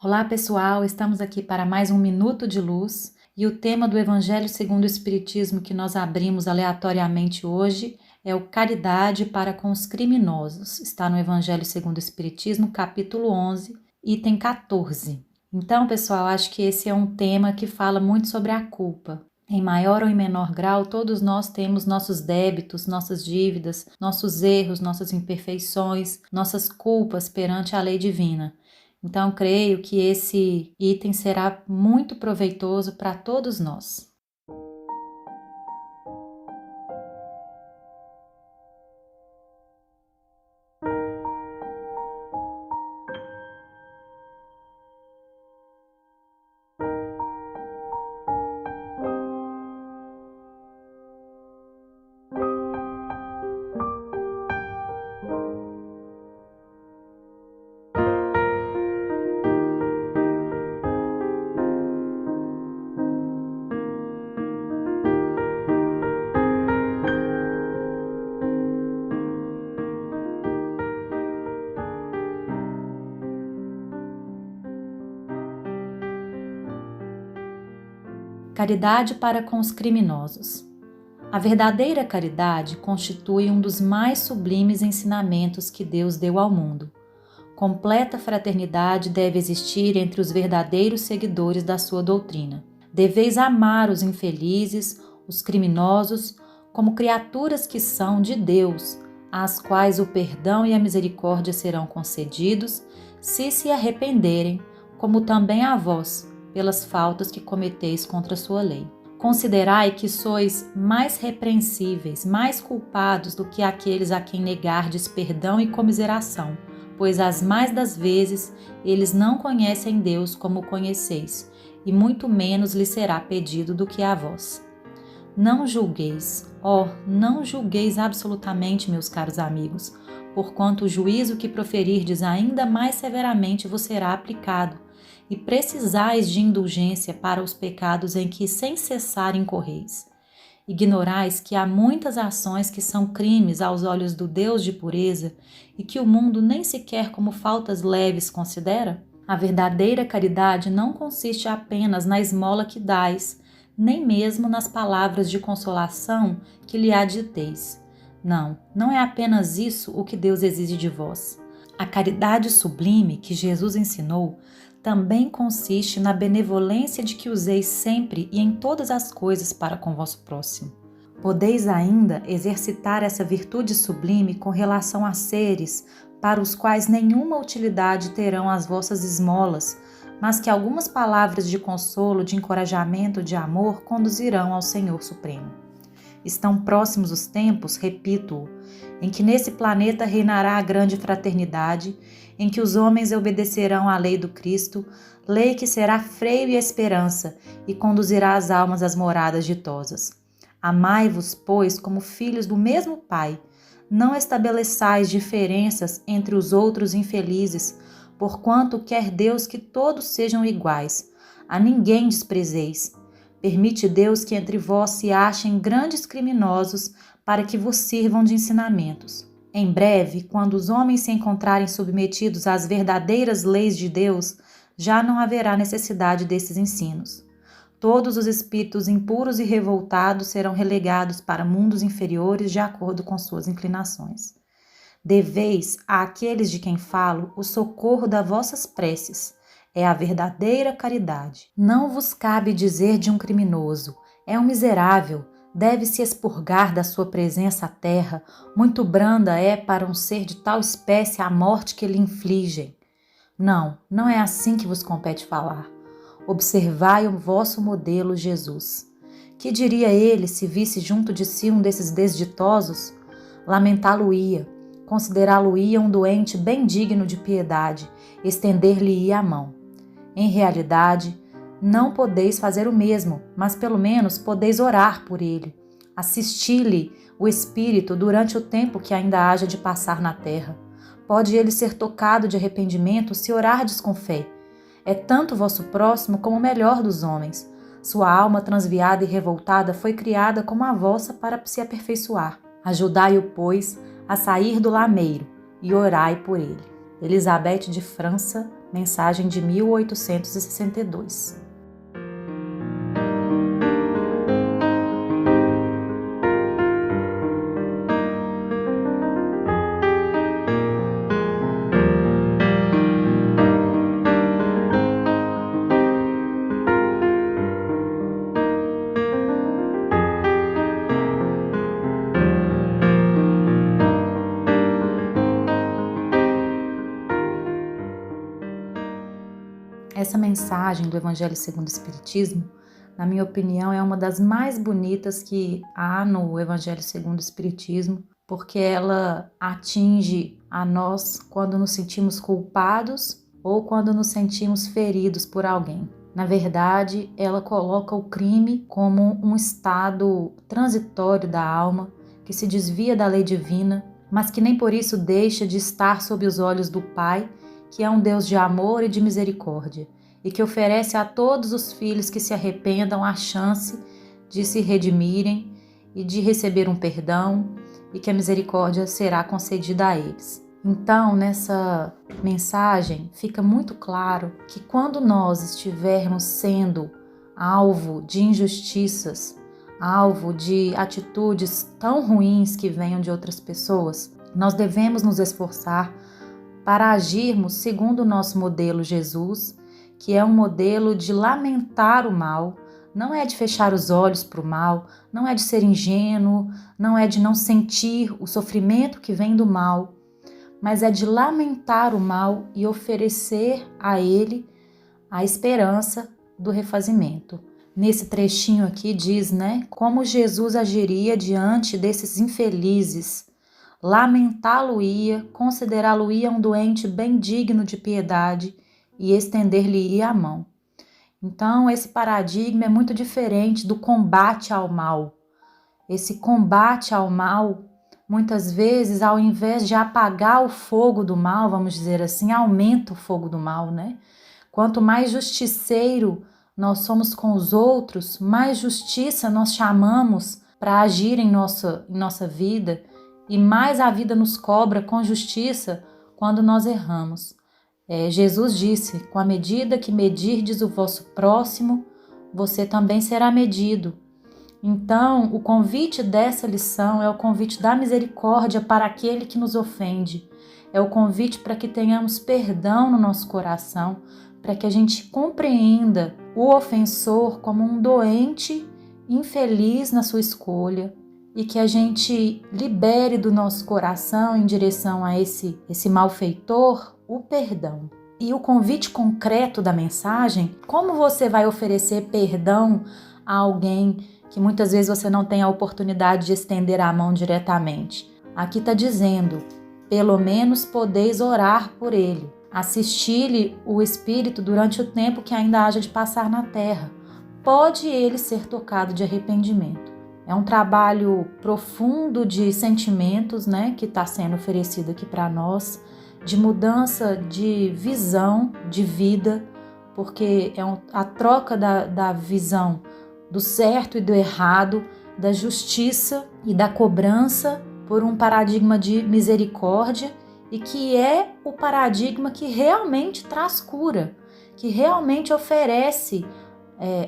Olá pessoal, estamos aqui para mais um Minuto de Luz e o tema do Evangelho segundo o Espiritismo que nós abrimos aleatoriamente hoje é o Caridade para com os criminosos. Está no Evangelho segundo o Espiritismo, capítulo 11, item 14. Então pessoal, acho que esse é um tema que fala muito sobre a culpa. Em maior ou em menor grau, todos nós temos nossos débitos, nossas dívidas, nossos erros, nossas imperfeições, nossas culpas perante a lei divina. Então, creio que esse item será muito proveitoso para todos nós. Caridade para com os criminosos. A verdadeira caridade constitui um dos mais sublimes ensinamentos que Deus deu ao mundo. Completa fraternidade deve existir entre os verdadeiros seguidores da sua doutrina. Deveis amar os infelizes, os criminosos, como criaturas que são de Deus, às quais o perdão e a misericórdia serão concedidos, se arrependerem, como também a vós, pelas faltas que cometeis contra a sua lei. Considerai que sois mais repreensíveis, mais culpados do que aqueles a quem negardes perdão e comiseração, pois as mais das vezes eles não conhecem Deus como o conheceis, e muito menos lhes será pedido do que a vós. Não julgueis, não julgueis absolutamente, meus caros amigos, porquanto o juízo que proferirdes ainda mais severamente vos será aplicado, e precisais de indulgência para os pecados em que sem cessar incorreis. Ignorais que há muitas ações que são crimes aos olhos do Deus de pureza e que o mundo nem sequer como faltas leves considera? A verdadeira caridade não consiste apenas na esmola que dais, nem mesmo nas palavras de consolação que lhe aditeis. Não é apenas isso o que Deus exige de vós. A caridade sublime que Jesus ensinou também consiste na benevolência de que useis sempre e em todas as coisas para com vosso próximo. Podeis ainda exercitar essa virtude sublime com relação a seres para os quais nenhuma utilidade terão as vossas esmolas, mas que algumas palavras de consolo, de encorajamento, de amor conduzirão ao Senhor Supremo. Estão próximos os tempos, repito-o, em que nesse planeta reinará a grande fraternidade, em que os homens obedecerão à lei do Cristo, lei que será freio e esperança e conduzirá as almas às moradas ditosas. Amai-vos, pois, como filhos do mesmo Pai. Não estabeleçais diferenças entre os outros infelizes, porquanto quer Deus que todos sejam iguais. A ninguém desprezeis. Permite Deus que entre vós se achem grandes criminosos para que vos sirvam de ensinamentos. Em breve, quando os homens se encontrarem submetidos às verdadeiras leis de Deus, já não haverá necessidade desses ensinos. Todos os espíritos impuros e revoltados serão relegados para mundos inferiores de acordo com suas inclinações. Deveis, àqueles de quem falo, o socorro das vossas preces. É a verdadeira caridade. Não vos cabe dizer de um criminoso, é um miserável, deve-se expurgar da sua presença à terra, muito branda é para um ser de tal espécie a morte que lhe infligem. Não é assim que vos compete falar. Observai o vosso modelo Jesus. Que diria ele se visse junto de si um desses desditosos? Lamentá-lo-ia, considerá-lo-ia um doente bem digno de piedade, estender-lhe-ia a mão. Em realidade, não podeis fazer o mesmo, mas pelo menos podeis orar por ele, assistir-lhe o espírito durante o tempo que ainda haja de passar na terra. Pode ele ser tocado de arrependimento se orardes com fé. É tanto vosso próximo como o melhor dos homens. Sua alma transviada e revoltada foi criada como a vossa para se aperfeiçoar. Ajudai-o, pois, a sair do lameiro e orai por ele. Elizabeth de França, mensagem de 1862. Essa mensagem do Evangelho segundo o Espiritismo, na minha opinião, é uma das mais bonitas que há no Evangelho segundo o Espiritismo, porque ela atinge a nós quando nos sentimos culpados ou quando nos sentimos feridos por alguém. Na verdade, ela coloca o crime como um estado transitório da alma que se desvia da lei divina, mas que nem por isso deixa de estar sob os olhos do Pai, que é um Deus de amor e de misericórdia, e que oferece a todos os filhos que se arrependam a chance de se redimirem e de receber um perdão, e que a misericórdia será concedida a eles. Então, nessa mensagem, fica muito claro que quando nós estivermos sendo alvo de injustiças, alvo de atitudes tão ruins que venham de outras pessoas, nós devemos nos esforçar para agirmos segundo o nosso modelo Jesus, que é um modelo de lamentar o mal, não é de fechar os olhos para o mal, não é de ser ingênuo, não é de não sentir o sofrimento que vem do mal, mas é de lamentar o mal e oferecer a ele a esperança do refazimento. Nesse trechinho aqui diz, como Jesus agiria diante desses infelizes. Lamentá-lo-ia, considerá-lo-ia um doente bem digno de piedade e estender-lhe-ia a mão. Então, esse paradigma é muito diferente do combate ao mal. Esse combate ao mal, muitas vezes, ao invés de apagar o fogo do mal, vamos dizer assim, aumenta o fogo do mal, Quanto mais justiceiro nós somos com os outros, mais justiça nós chamamos para agir em nossa vida, e mais a vida nos cobra com justiça quando nós erramos. Jesus disse, com a medida que medirdes o vosso próximo, você também será medido. Então, o convite dessa lição é o convite da misericórdia para aquele que nos ofende. É o convite para que tenhamos perdão no nosso coração, para que a gente compreenda o ofensor como um doente infeliz na sua escolha, e que a gente libere do nosso coração em direção a esse malfeitor o perdão. E o convite concreto da mensagem, como você vai oferecer perdão a alguém que muitas vezes você não tem a oportunidade de estender a mão diretamente? Aqui está dizendo, pelo menos podeis orar por ele, assistir-lhe o Espírito durante o tempo que ainda haja de passar na terra. Pode ele ser tocado de arrependimento. É um trabalho profundo de sentimentos, que está sendo oferecido aqui para nós, de mudança de visão, de vida, porque é a troca da visão do certo e do errado, da justiça e da cobrança por um paradigma de misericórdia, e que é o paradigma que realmente traz cura, que realmente oferece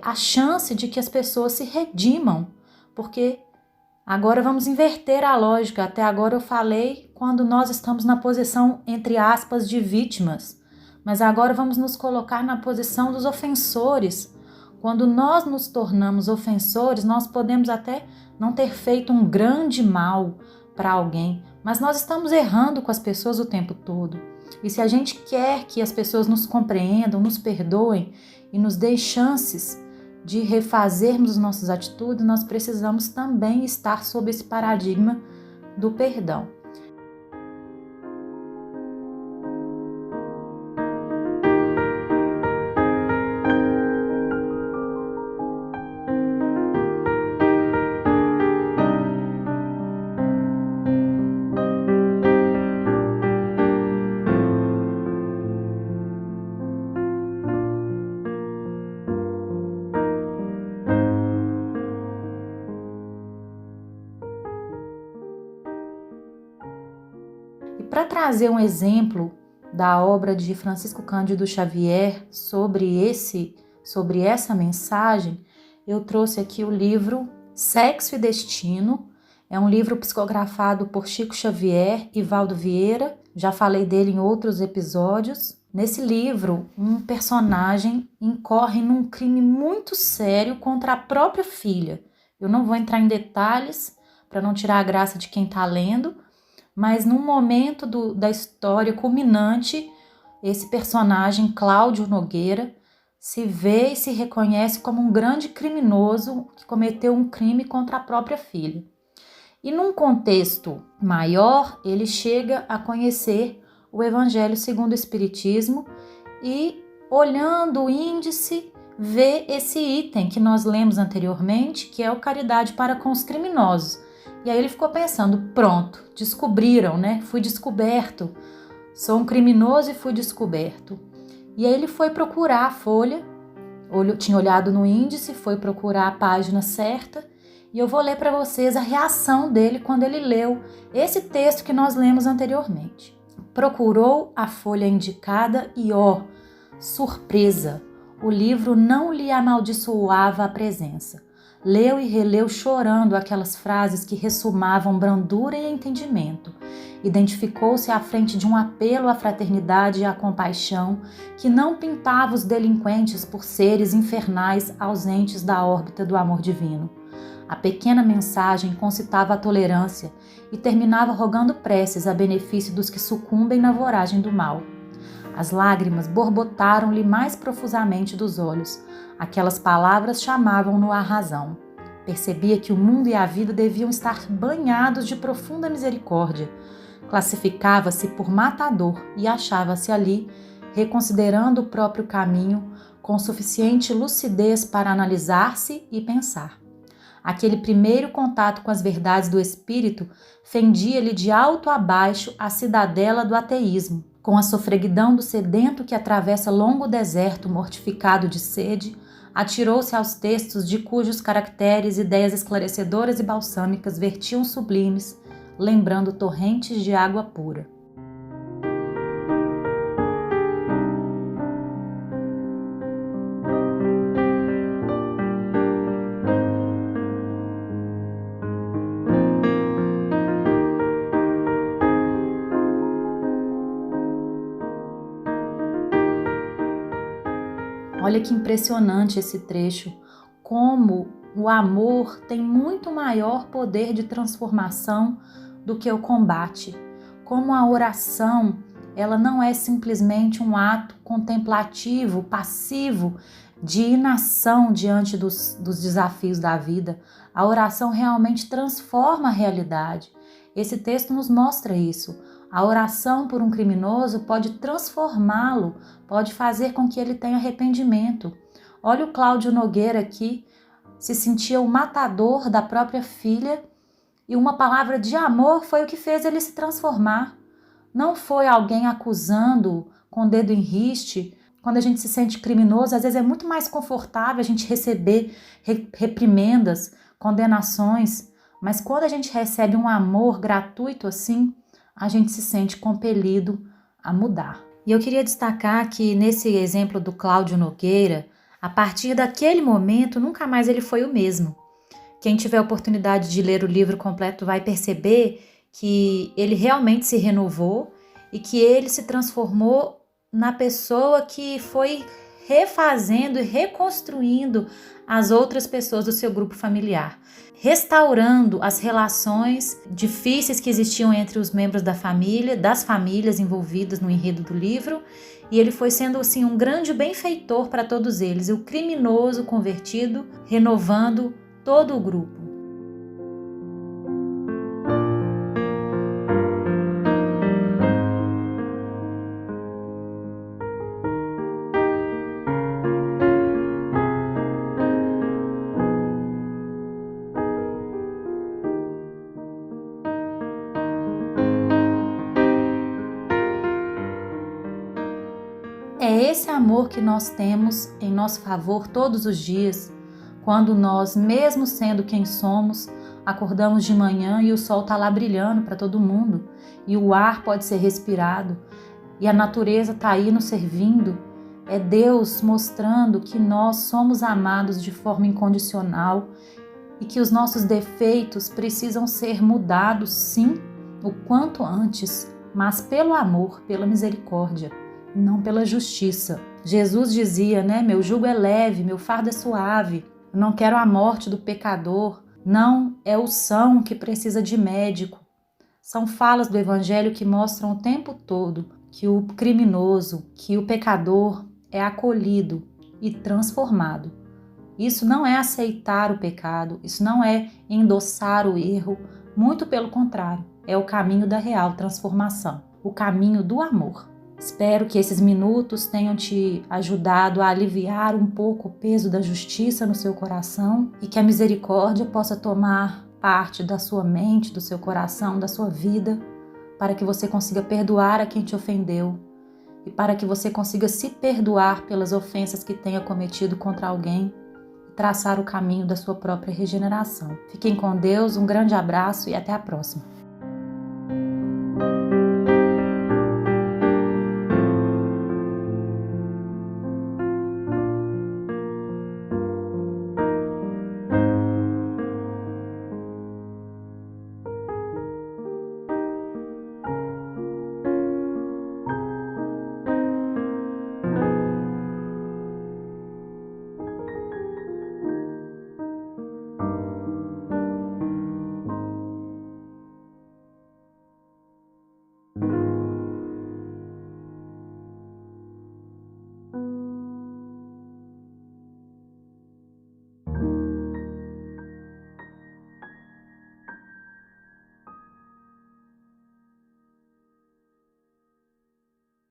a chance de que as pessoas se redimam. Porque agora vamos inverter a lógica. Até agora eu falei quando nós estamos na posição, entre aspas, de vítimas. Mas agora vamos nos colocar na posição dos ofensores. Quando nós nos tornamos ofensores, nós podemos até não ter feito um grande mal para alguém, mas nós estamos errando com as pessoas o tempo todo. E se a gente quer que as pessoas nos compreendam, nos perdoem e nos deem chances de refazermos as nossas atitudes, nós precisamos também estar sob esse paradigma do perdão. Para trazer um exemplo da obra de Francisco Cândido Xavier sobre essa mensagem, eu trouxe aqui o livro Sexo e Destino. É um livro psicografado por Chico Xavier e Valdo Vieira. Já falei dele em outros episódios. Nesse livro, um personagem incorre num crime muito sério contra a própria filha. Eu não vou entrar em detalhes para não tirar a graça de quem está lendo, mas num momento da história culminante, esse personagem, Cláudio Nogueira, se vê e se reconhece como um grande criminoso que cometeu um crime contra a própria filha. E num contexto maior, ele chega a conhecer o Evangelho segundo o Espiritismo e, olhando o índice, vê esse item que nós lemos anteriormente, que é o caridade para com os criminosos. E aí ele ficou pensando, pronto, descobriram, né? Fui descoberto, sou um criminoso e fui descoberto. E aí ele foi procurar a folha, tinha olhado no índice, foi procurar a página certa, e eu vou ler para vocês a reação dele quando ele leu esse texto que nós lemos anteriormente. Procurou a folha indicada e, surpresa, o livro não lhe amaldiçoava a presença. Leu e releu chorando aquelas frases que ressumavam brandura e entendimento. Identificou-se à frente de um apelo à fraternidade e à compaixão que não pintava os delinquentes por seres infernais ausentes da órbita do amor divino. A pequena mensagem concitava a tolerância e terminava rogando preces a benefício dos que sucumbem na voragem do mal. As lágrimas borbotaram-lhe mais profusamente dos olhos. Aquelas palavras chamavam-no à razão. Percebia que o mundo e a vida deviam estar banhados de profunda misericórdia. Classificava-se por matador e achava-se ali, reconsiderando o próprio caminho, com suficiente lucidez para analisar-se e pensar. Aquele primeiro contato com as verdades do espírito fendia-lhe de alto a baixo a cidadela do ateísmo, com a sofreguidão do sedento que atravessa longo deserto mortificado de sede, atirou-se aos textos de cujos caracteres ideias esclarecedoras e balsâmicas vertiam sublimes, lembrando torrentes de água pura. Olha que impressionante esse trecho, como o amor tem muito maior poder de transformação do que o combate, como a oração, ela não é simplesmente um ato contemplativo, passivo, de inação diante dos desafios da vida. A oração realmente transforma a realidade. Esse texto nos mostra isso. A oração por um criminoso pode transformá-lo, pode fazer com que ele tenha arrependimento. Olha o Cláudio Nogueira aqui, se sentia o matador da própria filha e uma palavra de amor foi o que fez ele se transformar. Não foi alguém acusando com o dedo em riste. Quando a gente se sente criminoso, às vezes é muito mais confortável a gente receber reprimendas, condenações, mas quando a gente recebe um amor gratuito assim, a gente se sente compelido a mudar. E eu queria destacar que nesse exemplo do Cláudio Nogueira, a partir daquele momento, nunca mais ele foi o mesmo. Quem tiver a oportunidade de ler o livro completo vai perceber que ele realmente se renovou e que ele se transformou na pessoa que foi refazendo e reconstruindo as outras pessoas do seu grupo familiar, restaurando as relações difíceis que existiam entre os membros da família, das famílias envolvidas no enredo do livro, e ele foi sendo assim um grande benfeitor para todos eles, o criminoso convertido, renovando todo o grupo. É esse amor que nós temos em nosso favor todos os dias, quando nós, mesmo sendo quem somos, acordamos de manhã e o sol está lá brilhando para todo mundo e o ar pode ser respirado. e a natureza está aí nos servindo. É Deus mostrando que nós somos amados de forma incondicional e que os nossos defeitos precisam ser mudados, sim, o quanto antes, mas pelo amor, pela misericórdia, não pela justiça. Jesus dizia, né? Meu jugo é leve, meu fardo é suave. Eu não quero a morte do pecador. Não é o são que precisa de médico. São falas do Evangelho que mostram o tempo todo que o criminoso, que o pecador é acolhido e transformado. Isso não é aceitar o pecado, isso não é endossar o erro, muito pelo contrário, é o caminho da real transformação, o caminho do amor. Espero que esses minutos tenham te ajudado a aliviar um pouco o peso da justiça no seu coração e que a misericórdia possa tomar parte da sua mente, do seu coração, da sua vida, para que você consiga perdoar a quem te ofendeu e para que você consiga se perdoar pelas ofensas que tenha cometido contra alguém e traçar o caminho da sua própria regeneração. Fiquem com Deus, um grande abraço e até a próxima.